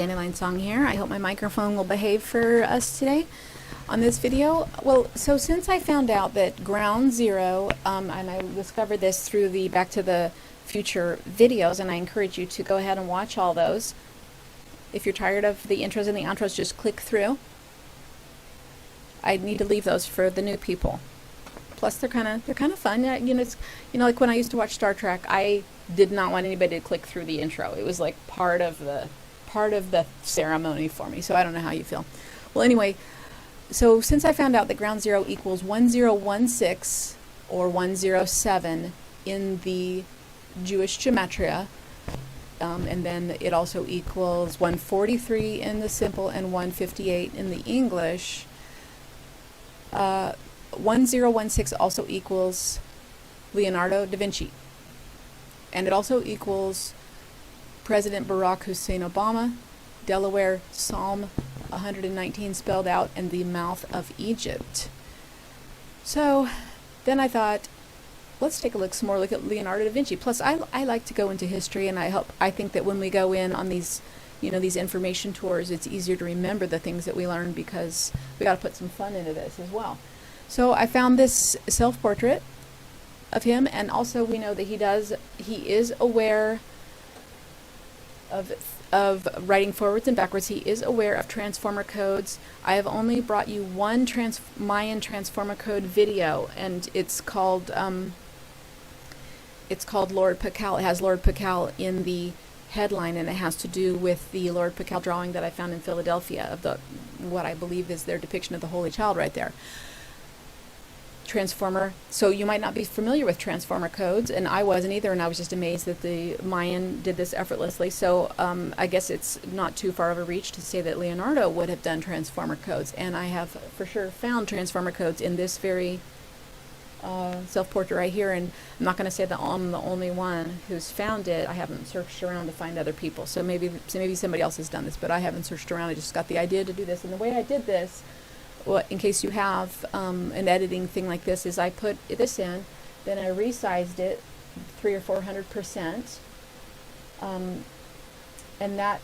Dandelion Song here. I hope my microphone will behave for us today on this video. Well, so since I found out that ground zero, and I discovered this through the Back to the Future videos, and I encourage you to go ahead and watch all those. If you're tired of the intros and the outros, just click through. I need to leave those for the new people. Plus, they're kind of fun. It's like when I used to watch Star Trek, I did not want anybody to click through the intro. It was like part of the ceremony for me. So I don't know how you feel. Well, anyway, so since I found out that ground zero equals 1016 or 107 in the Jewish Gematria, and then it also equals 143 in the simple and 158 in the English. 1016 also equals Leonardo da Vinci, and it also equals President Barack Hussein Obama, Delaware, Psalm 119 spelled out, and the mouth of Egypt. So then I thought, let's take a look some more look at Leonardo da Vinci. Plus I like to go into history, and I think that when we go in on these these information tours, it's easier to remember the things that we learn, because we got to put some fun into this as well. So I found this self-portrait of him, and also we know that he is aware of writing forwards and backwards. He is aware of transformer codes. I have only brought you one Mayan transformer code video, and it's called Lord Pakal. It has Lord Pakal in the headline, and it has to do with the Lord Pakal drawing that I found in Philadelphia of what I believe is their depiction of the Holy Child right there. Transformer. So you might not be familiar with transformer codes, and I wasn't either, and I was just amazed that the Mayan did this effortlessly. So I guess it's not too far of a reach to say that Leonardo would have done transformer codes, and I have for sure found transformer codes in this very self-portrait right here. And I'm not going to say that I'm the only one who's found it. I haven't searched around to find other people, so maybe somebody else has done this, but I haven't searched around. I just got the idea to do this, and the way I did this, well, in case you have an editing thing like this, is I put this in, then I resized it 300 or 400%, and that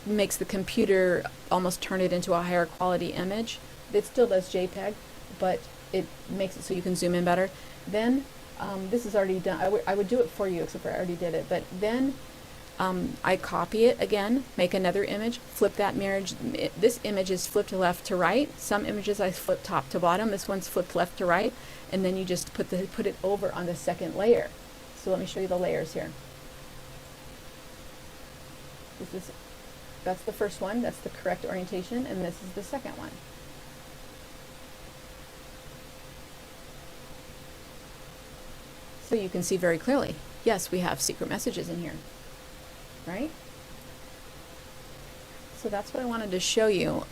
makes the computer almost turn it into a higher quality image. It still does JPEG, but it makes it so you can zoom in better. Then this is already done. I would do it for you, except for I already did it. But then I copy it again, make another image, flip that image. This image is flipped left to right. Some images I flip top to bottom. This one's flipped left to right, and then you just put it over on the second layer. So let me show you the layers here. That's the first one. That's the correct orientation, and this is the second one. So you can see very clearly, yes, we have secret messages in here. Right? So that's what I wanted to show you.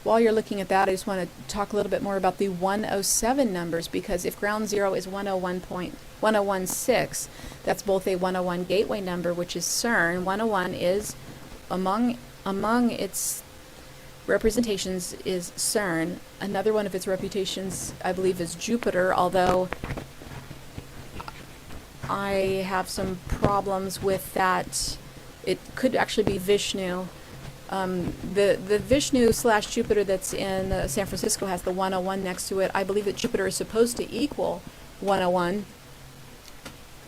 While you're looking at that, I just want to talk a little bit more about the 107 numbers, because if ground zero is 101.1016, that's both a 101 gateway number, which is CERN. 101 is among its representations is CERN. Another one of its reputations, I believe, is Jupiter, although I have some problems with that. It could actually be Vishnu. The Vishnu / Jupiter that's in San Francisco has the 101 next to it. I believe that Jupiter is supposed to equal 101.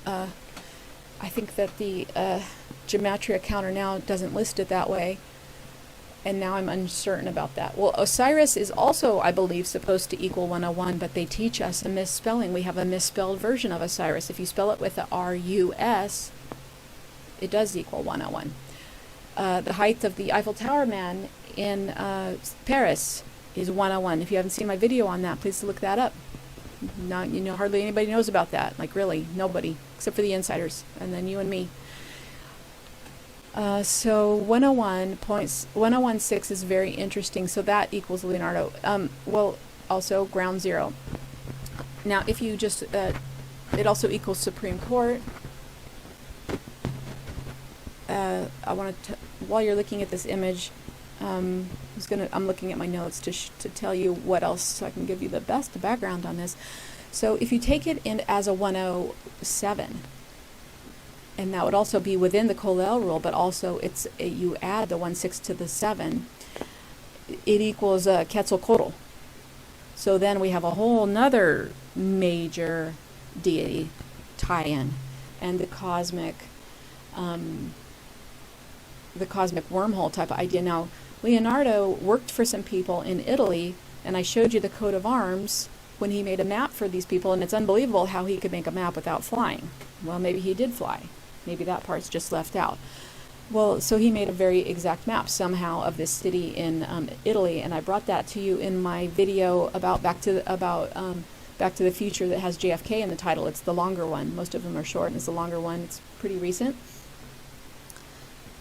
I think that the Gematria counter now doesn't list it that way, and now I'm uncertain about that. Well, Osiris is also, I believe, supposed to equal 101, but they teach us a misspelling. We have a misspelled version of Osiris. If you spell it with the R-U-S, it does equal 101. The height of the Eiffel Tower man in Paris is 101. If you haven't seen my video on that, please look that up. Hardly anybody knows about that. Like, really, nobody, except for the insiders, and then you and me. So 101.1016 is very interesting. So that equals Leonardo. Well, also ground zero. Now, if you just, it also equals Supreme Court. I want to, while you're looking at this image, I'm looking at my notes to tell you what else, so I can give you the best background on this. So if you take it in as a 107, and that would also be within the Colel rule, but also you add the 1/6 to the 7, it equals Quetzalcoatl. So then we have a whole nother major deity tie-in, and the cosmic wormhole type of idea. Now, Leonardo worked for some people in Italy, and I showed you the coat of arms when he made a map for these people, and it's unbelievable how he could make a map without flying. Well, maybe he did fly. Maybe that part's just left out. Well, so he made a very exact map somehow of this city in Italy, and I brought that to you in my video about Back to the Future that has JFK in the title. It's the longer one. Most of them are short, and it's the longer one. It's pretty recent.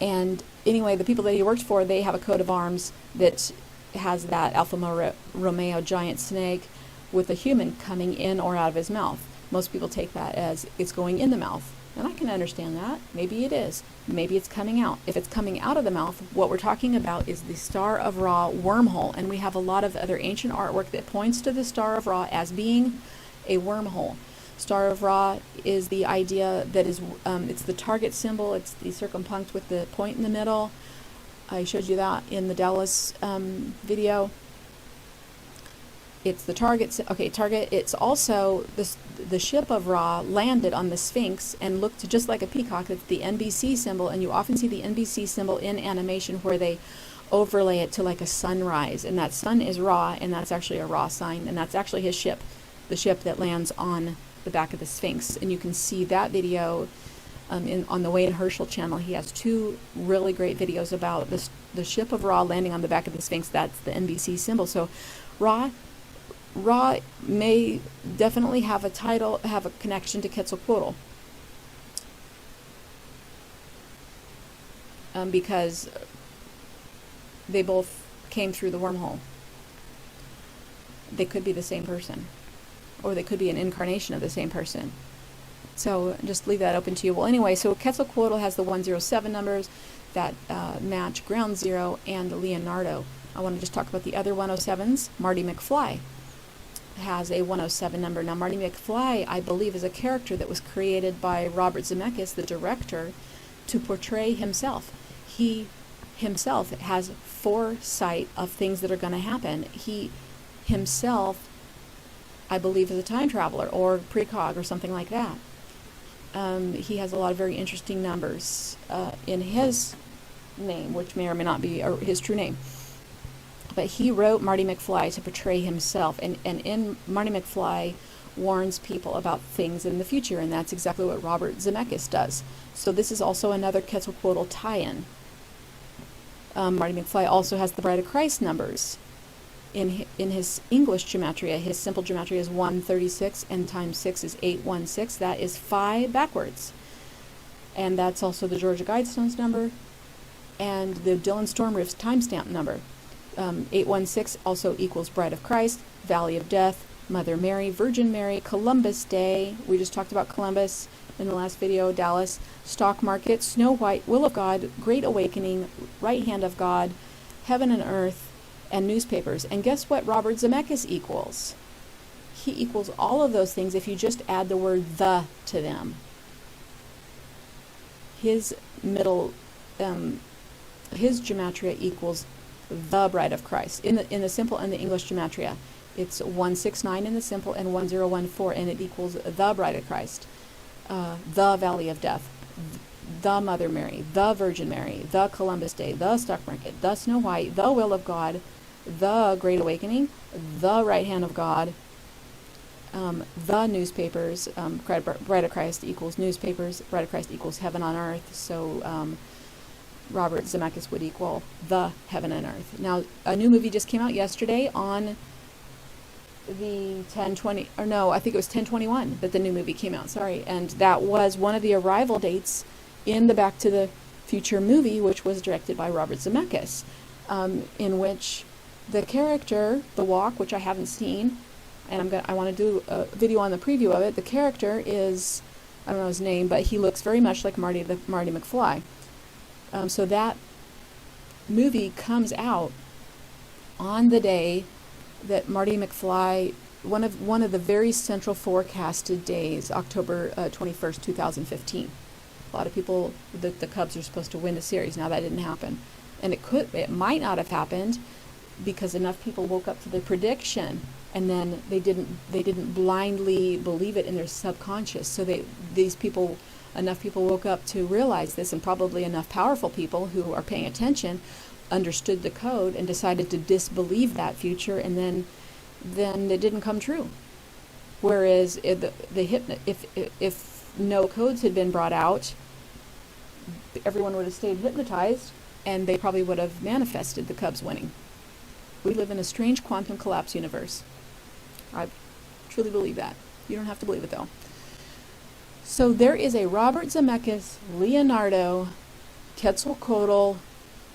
And anyway, the people that he worked for, they have a coat of arms that has that Alfa Romeo giant snake with a human coming in or out of his mouth. Most people take that as it's going in the mouth. And I can understand that. Maybe it is. Maybe it's coming out. If it's coming out of the mouth, what we're talking about is the Star of Ra wormhole. And we have a lot of other ancient artwork that points to the Star of Ra as being a wormhole. Star of Ra is the idea that is, it's the target symbol. It's the circumpunct with the point in the middle. I showed you that in the Dallas video. It's the target. Okay, target. It's also the ship of Ra landed on the Sphinx and looked just like a peacock. It's the NBC symbol, and you often see the NBC symbol in animation where they overlay it to like a sunrise, and that sun is Ra, and that's actually a Ra sign, and that's actually his ship, the ship that lands on the back of the Sphinx. And you can see that video on the Wayne Herschel channel. He has 2 really great videos about the ship of Ra landing on the back of the Sphinx. That's the NBC symbol. So Ra may definitely have a connection to Quetzalcoatl, because they both came through the wormhole. They could be the same person, or they could be an incarnation of the same person. So just leave that open to you. Well, anyway, so Quetzalcoatl has the 107 numbers that match Ground Zero and Leonardo. I want to just talk about the other 107s. Marty McFly has a 107 number. Now, Marty McFly, I believe, is a character that was created by Robert Zemeckis, the director, to portray himself. He himself has foresight of things that are going to happen. He himself, I believe, is a time traveler or precog or something like that. He has a lot of very interesting numbers in his name, which may or may not be his true name. But he wrote Marty McFly to portray himself, and in Marty McFly warns people about things in the future, and that's exactly what Robert Zemeckis does. So this is also another Quetzalcoatl tie-in. Marty McFly also has the Bride of Christ numbers. In his English gematria, his simple gematria is 136, and times 6 is 816. That is phi backwards. And that's also the Georgia Guidestones number, and the Dylan Stormroof's timestamp number. 816 also equals Bride of Christ, Valley of Death, Mother Mary, Virgin Mary, Columbus Day. We just talked about Columbus in the last video, Dallas. Stock Market, Snow White, Will of God, Great Awakening, Right Hand of God, Heaven and Earth, and newspapers. And guess what Robert Zemeckis equals? He equals all of those things if you just add the word "the" to them. His his gematria equals the Bride of Christ. In the simple and the English gematria, it's 169 in the simple and 1014, and it equals the Bride of Christ, the Valley of Death, the Mother Mary, the Virgin Mary, the Columbus Day, the Stock Market, the Snow White, the Will of God, the Great Awakening, the Right Hand of God, the newspapers. Bride of Christ equals newspapers, Bride of Christ equals heaven on earth. So Robert Zemeckis would equal the heaven and earth. Now, a new movie just came out yesterday on the 10/20, or no, I think it was 10/21 that the new movie came out, sorry. And that was one of the arrival dates in the Back to the Future movie, which was directed by Robert Zemeckis, in which the character, the walk, which I haven't seen, and I want to do a video on the preview of it. The character is, I don't know his name, but he looks very much like Marty McFly. So that movie comes out on the day that Marty McFly, one of the very central forecasted days, October 21st, 2015. A lot of people, the Cubs are supposed to win the series. Now that didn't happen. And it might not have happened because enough people woke up to the prediction, and then they didn't blindly believe it in their subconscious. So enough people woke up to realize this, and probably enough powerful people who are paying attention understood the code and decided to disbelieve that future, and then it didn't come true. Whereas if no codes had been brought out, everyone would have stayed hypnotized, and they probably would have manifested the Cubs winning. We live in a strange quantum collapse universe. I truly believe that. You don't have to believe it, though. So there is a Robert Zemeckis, Leonardo, Quetzalcoatl,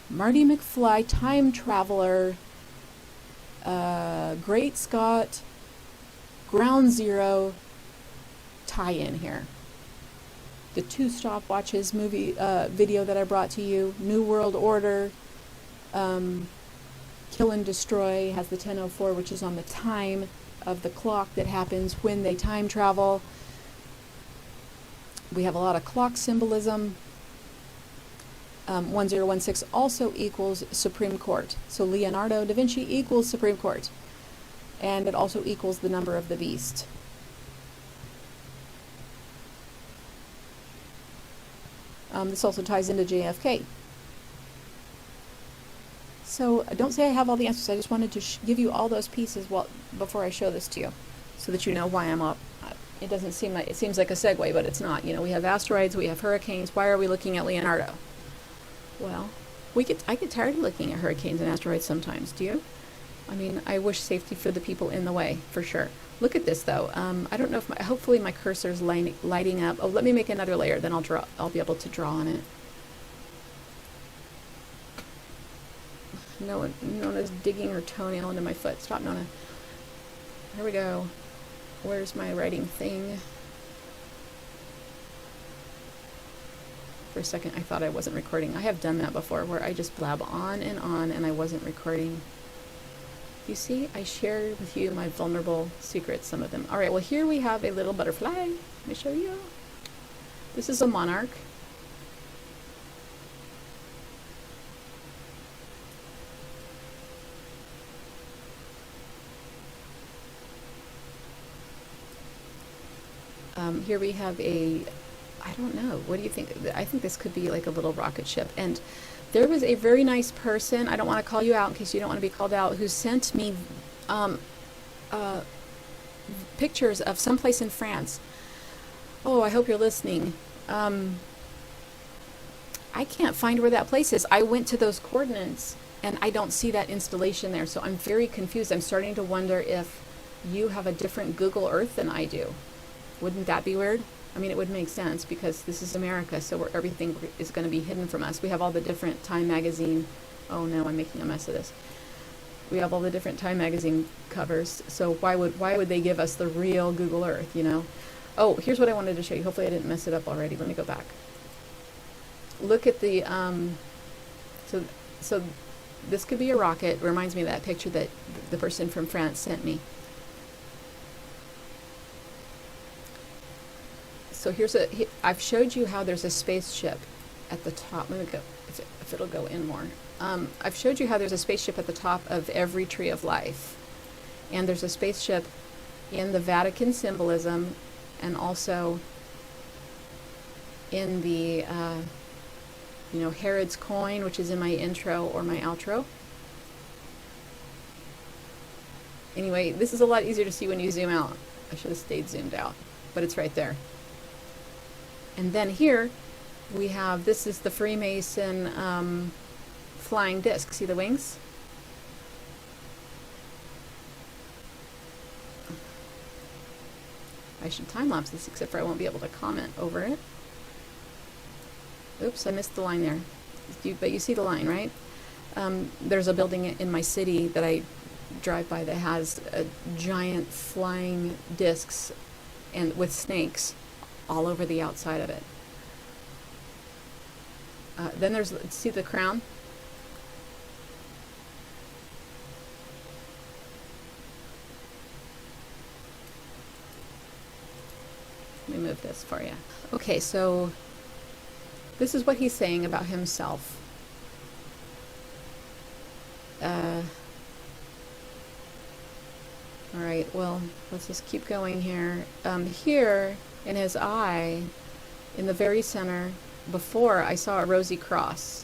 Marty McFly, time traveler, Great Scott, Ground Zero tie-in here. The 2 Stopwatches movie video that I brought to you, New World Order, Kill and Destroy has the 10:04, which is on the time of the clock that happens when they time travel. We have a lot of clock symbolism. 1016 also equals Supreme Court. So Leonardo da Vinci equals Supreme Court. And it also equals the number of the beast. This also ties into JFK. So don't say I have all the answers. I just wanted to give you all those pieces before I show this to you, so that you know why I'm up. It doesn't seem like, it seems like a segue, but it's not. You know, we have asteroids, we have hurricanes. Why are we looking at Leonardo? Well, I get tired of looking at hurricanes and asteroids sometimes. Do you? I mean, I wish safety for the people in the way, for sure. Look at this, though. I don't know if hopefully my cursor's lighting up. Oh, let me make another layer, then I'll be able to draw on it. Nona's digging her toenail into my foot. Stop, Nona. Here we go. Where's my writing thing? For a second, I thought I wasn't recording. I have done that before, where I just blab on and I wasn't recording. You see, I share with you my vulnerable secrets, some of them. All right, well, here we have a little butterfly. Let me show you. This is a monarch. Here we have I don't know, what do you think? I think this could be like a little rocket ship. And there was a very nice person, I don't want to call you out in case you don't want to be called out, who sent me pictures of someplace in France. Oh, I hope you're listening. I can't find where that place is. I went to those coordinates and I don't see that installation there, so I'm very confused. I'm starting to wonder if you have a different Google Earth than I do. Wouldn't that be weird? I mean, it would make sense because this is America, so everything is going to be hidden from us. We have all the different Time magazine. Oh no, I'm making a mess of this. We have all the different Time magazine covers, so why would they give us the real Google Earth, you know? Oh, here's what I wanted to show you. Hopefully I didn't mess it up already. Let me go back. Look at the so this could be a rocket. It reminds me of that picture that the person from France sent me. So I've showed you how there's a spaceship at the top. Let me go, if it'll go in more. I've showed you how there's a spaceship at the top of every tree of life. And there's a spaceship in the Vatican symbolism and also in the, Herod's coin, which is in my intro or my outro. Anyway, this is a lot easier to see when you zoom out. I should have stayed zoomed out, but it's right there. And then here we have, this is the Freemason flying disc. See the wings? I should time-lapse this, except for I won't be able to comment over it. Oops, I missed the line there. But you see the line, right? There's a building in my city that I drive by that has giant flying discs and with snakes all over the outside of it. Then there's, see the crown? Let me move this for you. Okay, so This is what he's saying about himself. All right, well, let's just keep going here. Here in his eye, in the very center, before I saw a rosy cross.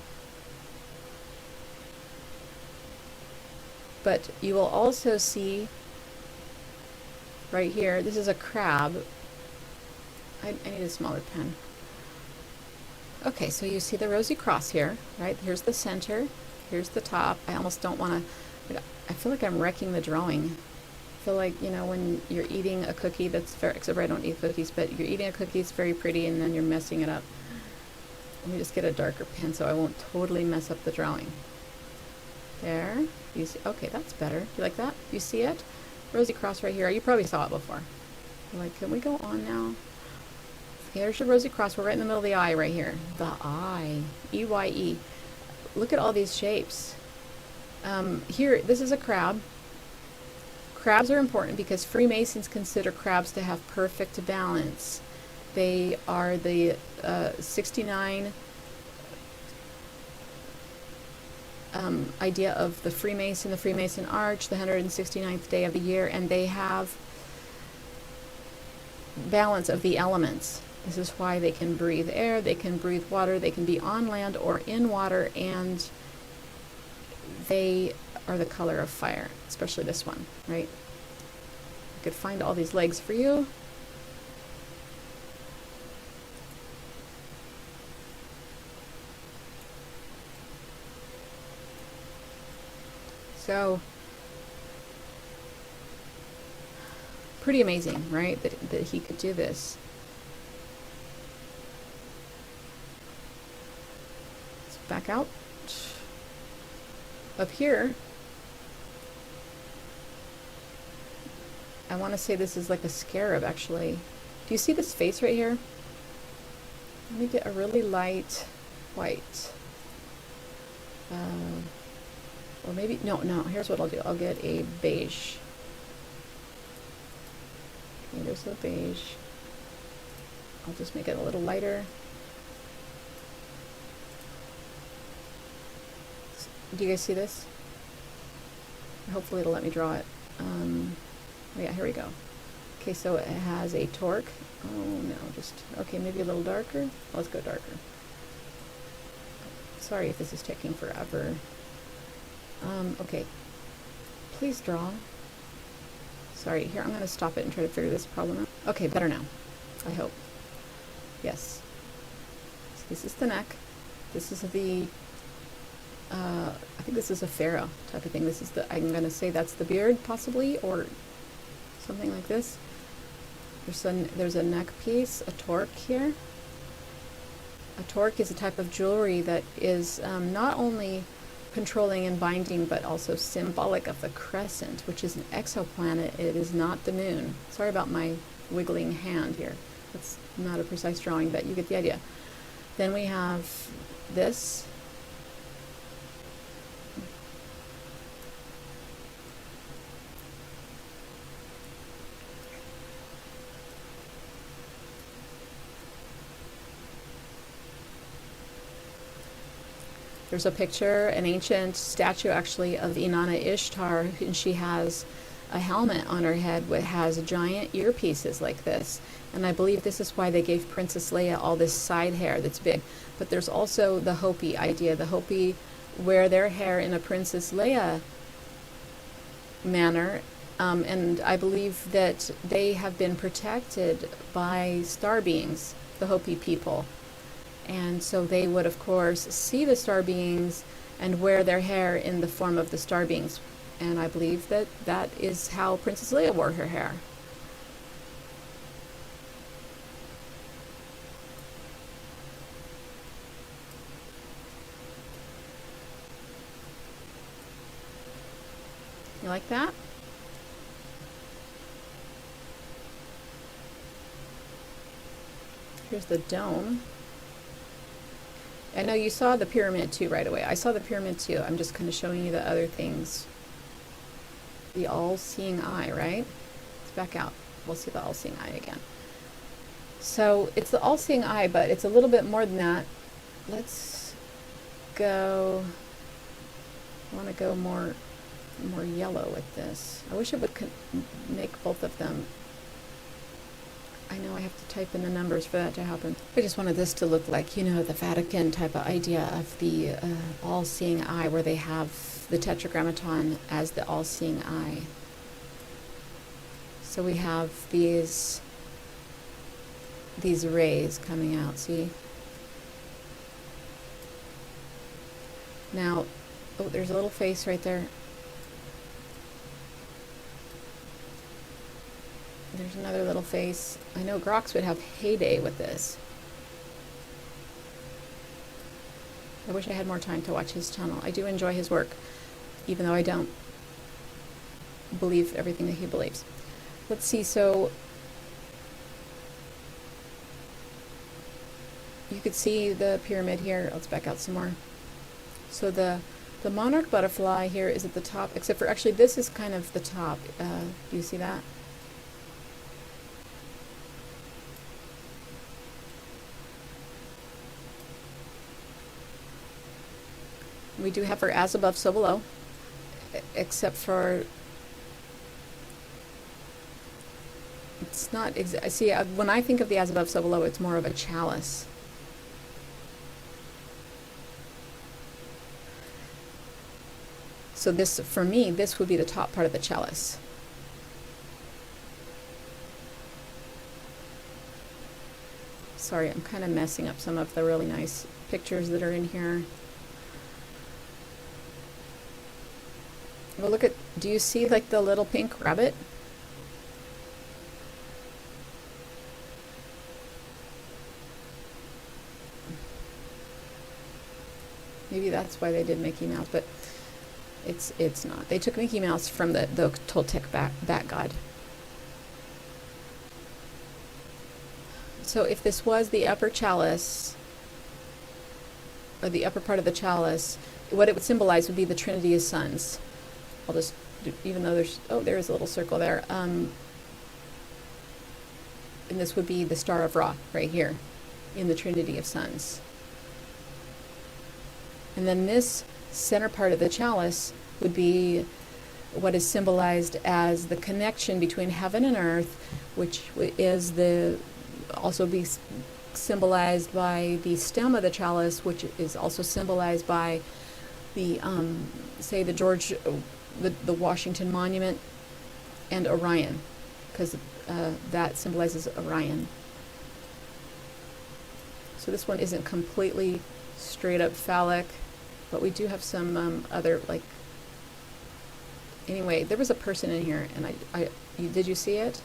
But you will also see right here, this is a crab. I need a smaller pen. Okay, so you see the rosy cross here, right? Here's the center, here's the top. I almost don't want to, I feel like I'm wrecking the drawing. I feel like, you know, when you're eating a cookie that's very, except for I don't eat cookies, but you're eating a cookie, it's very pretty, and then you're messing it up. Let me just get a darker pen so I won't totally mess up the drawing. There, you see, okay, that's better. Do you like that? You see it? Rosy cross right here. You probably saw it before. You're like, can we go on now? Here's your rosy cross. We're right in the middle of the eye right here. The eye. E-Y-E. Look at all these shapes. Here, this is a crab. Crabs are important because Freemasons consider crabs to have perfect balance. They are the 69 idea of the Freemason Arch, the 169th day of the year, and they have balance of the elements. This is why they can breathe air, they can breathe water, they can be on land or in water, and they are the color of fire, especially this one, right? I could find all these legs for you. So, pretty amazing, right, that he could do this. Let's back out. Up here, I want to say this is like a scarab, actually. Do you see this face right here? Let me get a really light white. Or maybe, no, here's what I'll do. I'll get a beige. Okay, there's the beige. I'll just make it a little lighter. Do you guys see this? Hopefully it'll let me draw it. Oh yeah, here we go. Okay, so it has a torque. Oh no, just, okay, maybe a little darker. Let's go darker. Sorry if this is taking forever. Okay, please draw. Sorry, here, I'm going to stop it and try to figure this problem out. Okay, better now, I hope. Yes. So this is the neck. This is the, I think this is a pharaoh type of thing. This is the, I'm going to say that's the beard, possibly, or something like this. There's a neck piece, a torque here. A torque is a type of jewelry that is not only controlling and binding, but also symbolic of the crescent, which is an exoplanet. It is not the moon. Sorry about my wiggling hand here. That's not a precise drawing, but you get the idea. Then we have this. There's a picture, an ancient statue actually, of Inanna Ishtar, and she has a helmet on her head that has giant earpieces like this. And I believe this is why they gave Princess Leia all this side hair that's big. But there's also the Hopi idea. The Hopi wear their hair in a Princess Leia manner, and I believe that they have been protected by star beings, the Hopi people. And so they would, of course, see the star beings and wear their hair in the form of the star beings. And I believe that that is how Princess Leia wore her hair. You like that? Here's the dome. I know you saw the pyramid too right away. I saw the pyramid too. I'm just kind of showing you the other things. The all-seeing eye, right? Let's back out. We'll see the all-seeing eye again. So it's the all-seeing eye, but it's a little bit more than that. let's go, I want to go more yellow with this. I wish it would make both of them. I know I have to type in the numbers for that to happen. I just wanted this to look like, you know, the Vatican type of idea of the all-seeing eye, where they have the Tetragrammaton as the all-seeing eye. So we have these rays coming out, see? Now, oh, there's a little face right there. There's another little face. I know Grox would have heyday with this. I wish I had more time to watch his channel. I do enjoy his work, even though I don't believe everything that he believes. Let's see, so you could see the pyramid here. Let's back out some more. So the monarch butterfly here is at the top, except for actually this is kind of the top. Do you see that? We do have our as above, so below, except for it's not see, when I think of the as above, so below, it's more of a chalice. So this, for me, this would be the top part of the chalice. Sorry, I'm kind of messing up some of the really nice pictures that are in here. Well, look at, do you see like the little pink rabbit? Maybe that's why they did Mickey Mouse, but it's not. They took Mickey Mouse from the Toltec bat god. So if this was the upper chalice, or the upper part of the chalice, what it would symbolize would be the Trinity of Suns. I'll just do, even though there's, oh, there is a little circle there. And this would be the Star of Ra right here in the Trinity of Suns. And then this center part of the chalice would be what is symbolized as the connection between heaven and earth, which is also be symbolized by the stem of the chalice, which is also symbolized by the say the Washington Monument and Orion, because that symbolizes Orion. So this one isn't completely straight up phallic, but we do have some other, like, anyway, there was a person in here, and did you see it?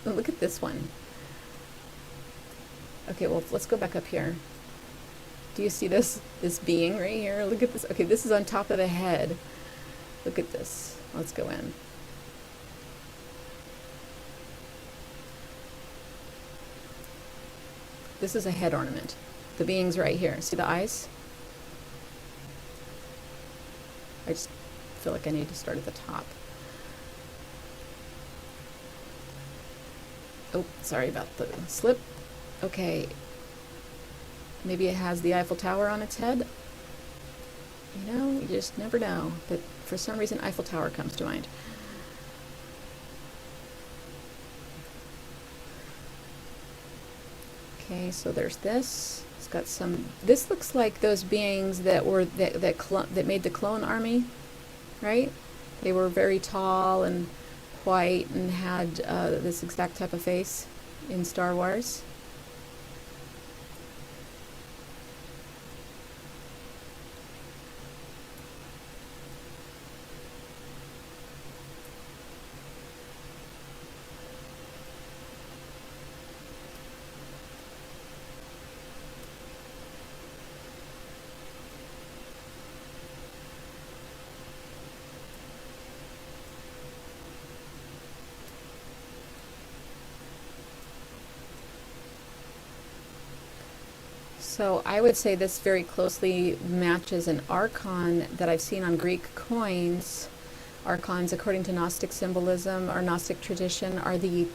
Oh, look at this one. Okay, well, let's go back up here. Do you see this being right here? Look at this. Okay, this is on top of the head. Look at this. Let's go in. This is a head ornament. The being's right here. See the eyes? I just feel like I need to start at the top. Oh, sorry about the slip. Okay. Maybe it has the Eiffel Tower on its head. You know, you just never know. But for some reason, Eiffel Tower comes to mind. Okay, so there's this. It's got some. This looks like those beings that were that made the clone army, right? They were very tall and white and had this exact type of face in Star Wars. So I would say this very closely matches an Archon that I've seen on Greek coins. Archons, according to Gnostic symbolism or Gnostic tradition, are the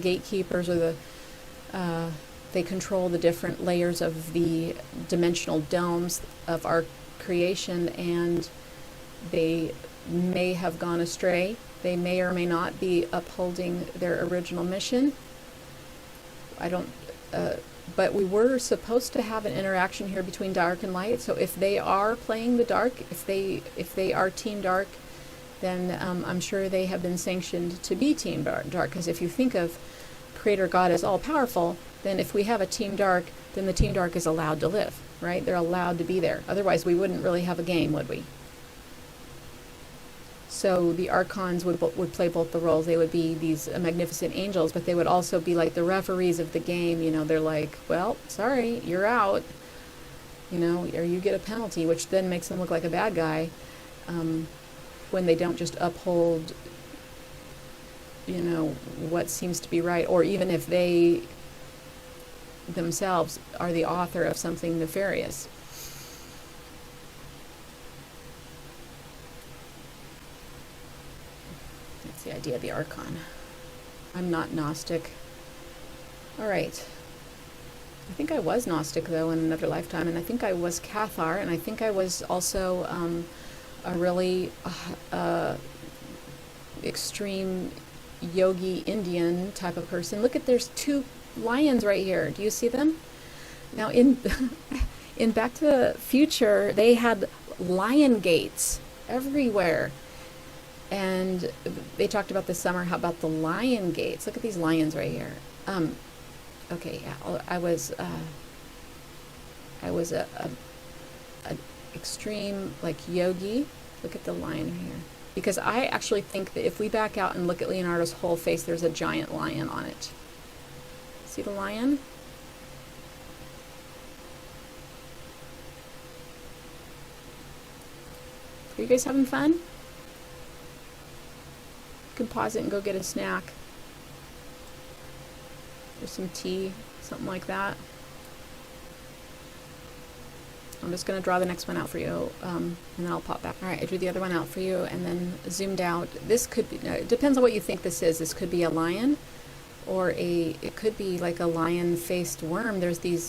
gatekeepers or the they control the different layers of the dimensional domes of our creation, and they may have gone astray. They may or may not be upholding their original mission. I don't, but we were supposed to have an interaction here between dark and light. So if they are playing the dark, if they are Team Dark, then I'm sure they have been sanctioned to be Team Dark. Because if you think of Creator God as all powerful, then if we have a Team Dark, then the Team Dark is allowed to live, right? They're allowed to be there. Otherwise, we wouldn't really have a game, would we? So the Archons would play both the roles. They would be these magnificent angels, but they would also be like the referees of the game. You know, they're like, well, sorry, you're out. You know, or you get a penalty, which then makes them look like a bad guy when they don't just uphold, you know, what seems to be right, or even if they themselves are the author of something nefarious. That's the idea of the Archon. I'm not Gnostic. All right. I think I was Gnostic, though, in another lifetime, and I think I was Cathar, and I think I was also a really extreme yogi Indian type of person. Look at, there's two lions right here. Do you see them? Now in Back to the Future, they had lion gates everywhere, and they talked about this summer how about the lion gates. Look at these lions right here. Okay, yeah, I was a extreme like yogi. Look at the lion here. Because I actually think that if we back out and look at Leonardo's whole face, there's a giant lion on it. See the lion? Are you guys having fun? You can pause it and go get a snack. Or some tea, something like that. I'm just going to draw the next one out for you, and then I'll pop back. All right, I drew the other one out for you, and then zoomed out. This could be, it depends on what you think this is. This could be a lion, or it could be like a lion-faced worm. There's these,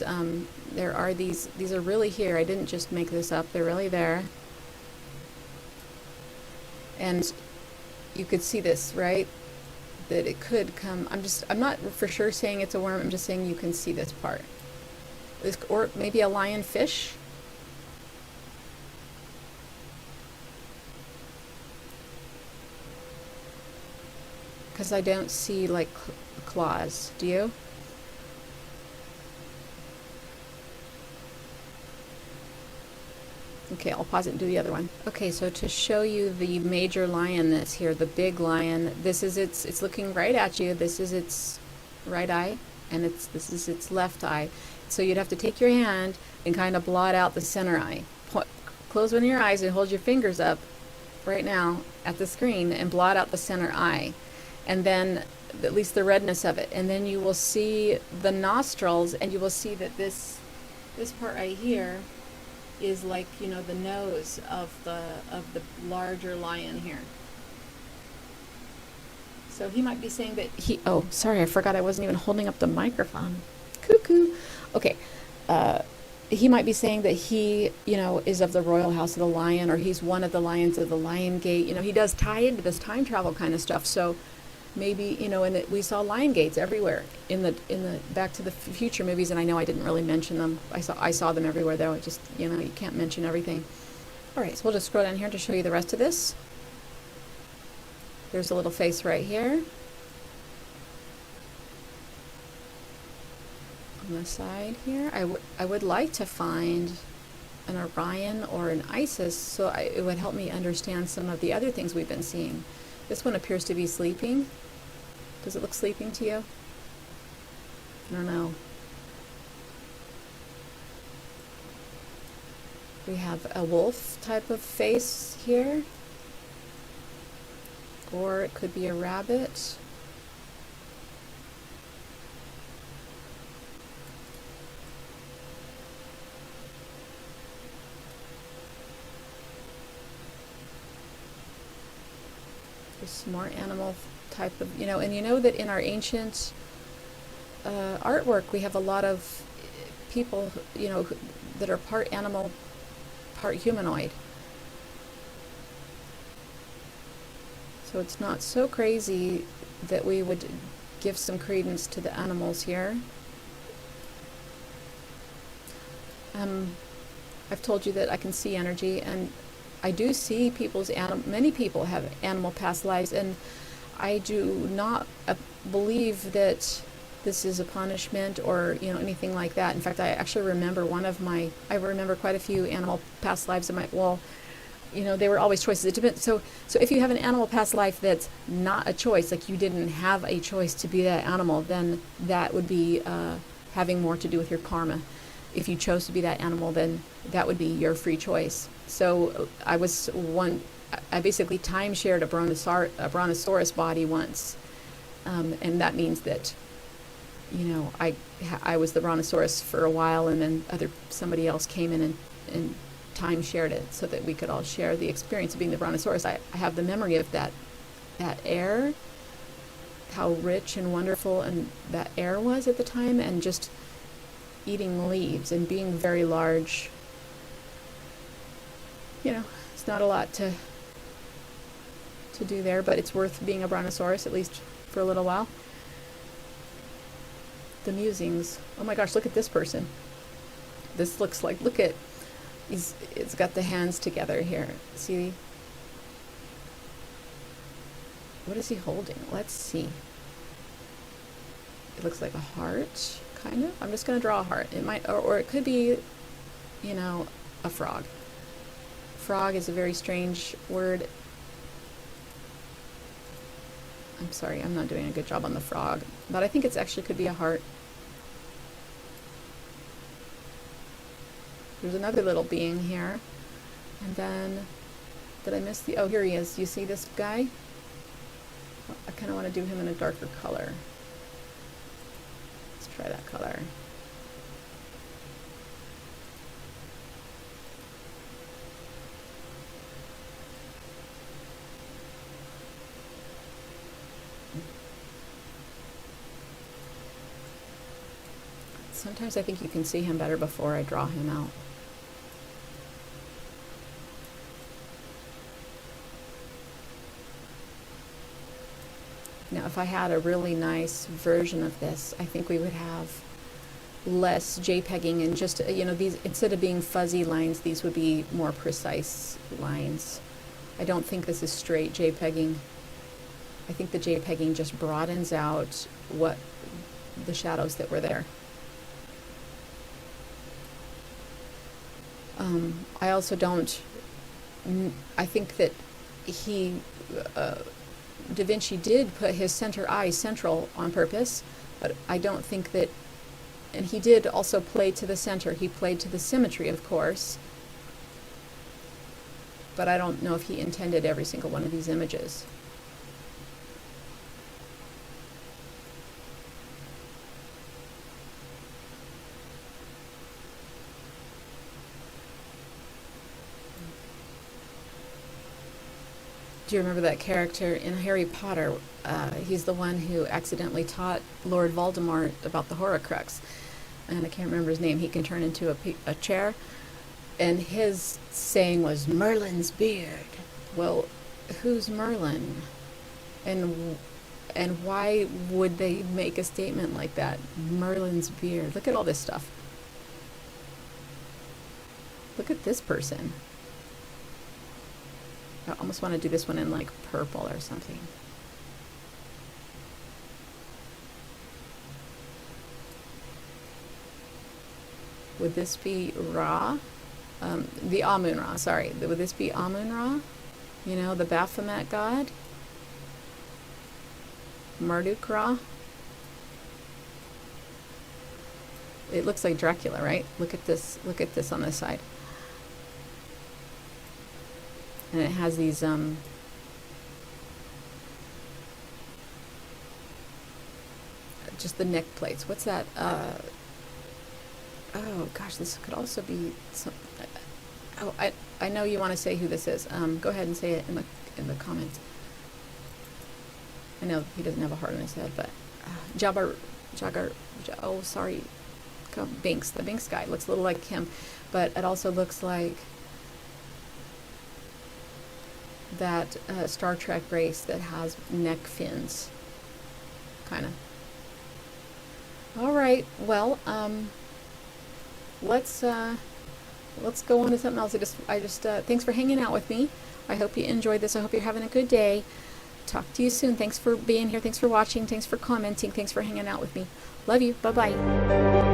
these are really here. I didn't just make this up. They're really there. And you could see this, right? That it could come, I'm not for sure saying it's a worm. I'm just saying you can see this part. Or maybe a lionfish. Because I don't see like claws. Do you? Okay, I'll pause it and do the other one. Okay, so to show you the major lion that's here, the big lion, this is it's looking right at you. This is its right eye, and this is its left eye. So you'd have to take your hand and kind of blot out the center eye. Close one of your eyes and hold your fingers up right now at the screen and blot out the center eye. And then at least the redness of it. And then you will see the nostrils, and you will see that this part right here is like, you know, the nose of the larger lion here. So he might be saying that he, oh, sorry, I forgot I wasn't even holding up the microphone. Cuckoo. Okay. He might be saying that he, you know, is of the royal house of the lion, or he's one of the lions of the lion gate. You know, he does tie into this time travel kind of stuff. So maybe, you know, and we saw lion gates everywhere in the Back to the Future movies, and I know I didn't really mention them. I saw them everywhere, though. It just, you know, you can't mention everything. All right, so we'll just scroll down here to show you the rest of this. There's a little face right here. On the side here, I would like to find an Orion or an Isis, so it would help me understand some of the other things we've been seeing. This one appears to be sleeping. Does it look sleeping to you? I don't know. We have a wolf type of face here. Or it could be a rabbit. There's more animal type of, you know, and you know that in our ancient artwork, we have a lot of people, you know, that are part animal, part humanoid. So it's not so crazy that we would give some credence to the animals here. I've told you that I can see energy, and I do see many people have animal past lives, and I do not believe that this is a punishment or, you know, anything like that. In fact, I actually remember I remember quite a few animal past lives of my, well, you know, they were always choices. It depends. So if you have an animal past life that's not a choice, like you didn't have a choice to be that animal, then that would be having more to do with your karma. If you chose to be that animal, then that would be your free choice. So I basically time shared a brontosaurus body once, and that means that, you know, I was the brontosaurus for a while, and then somebody else came in and time shared it so that we could all share the experience of being the brontosaurus. I have the memory of that air, how rich and wonderful and that air was at the time, and just eating leaves and being very large. You know, it's not a lot to do there, but it's worth being a brontosaurus, at least for a little while. The musings. Oh my gosh, look at this person. This looks like, it's got the hands together here. See? What is he holding? Let's see. It looks like a heart, kind of. I'm just going to draw a heart. It might, or it could be, you know, a frog. Frog is a very strange word. I'm sorry, I'm not doing a good job on the frog, but I think it's actually could be a heart. There's another little being here. And then, did I miss oh, here he is. You see this guy? I kind of want to do him in a darker color. Let's try that color. Sometimes I think you can see him better before I draw him out. Now, if I had a really nice version of this, I think we would have less JPEGing and just, you know, these, instead of being fuzzy lines, these would be more precise lines. I don't think this is straight JPEGing. I think the JPEGing just broadens out what the shadows that were there. I also don't, I think that Da Vinci did put his center eye central on purpose, but I don't think that, and he did also play to the center. He played to the symmetry, of course, but I don't know if he intended every single one of these images. Do you remember that character in Harry Potter? He's the one who accidentally taught Lord Voldemort about the Horcrux, and I can't remember his name. He can turn into a chair, and his saying was Merlin's beard. Well, who's Merlin? And why would they make a statement like that? Merlin's beard. Look at all this stuff. Look at this person. I almost want to do this one in like purple or something. Would this be Ra? The Amun-Ra, sorry. Would this be Amun-Ra? You know, the Baphomet god? Marduk-Ra? It looks like Dracula, right? Look at this on this side. And it has these, just the neck plates. What's that? Oh gosh, this could also be some, oh, I know you want to say who this is. Go ahead and say it in the comments. I know he doesn't have a heart on his head, but oh, sorry, Binks. The Binks guy looks a little like him, but it also looks like that Star Trek race that has neck fins, kind of. All right, well, let's go on to something else. I just thanks for hanging out with me. I hope you enjoyed this. I hope you're having a good day. Talk to you soon. Thanks for being here. Thanks for watching. Thanks for commenting. Thanks for hanging out with me. Love you. Bye-bye.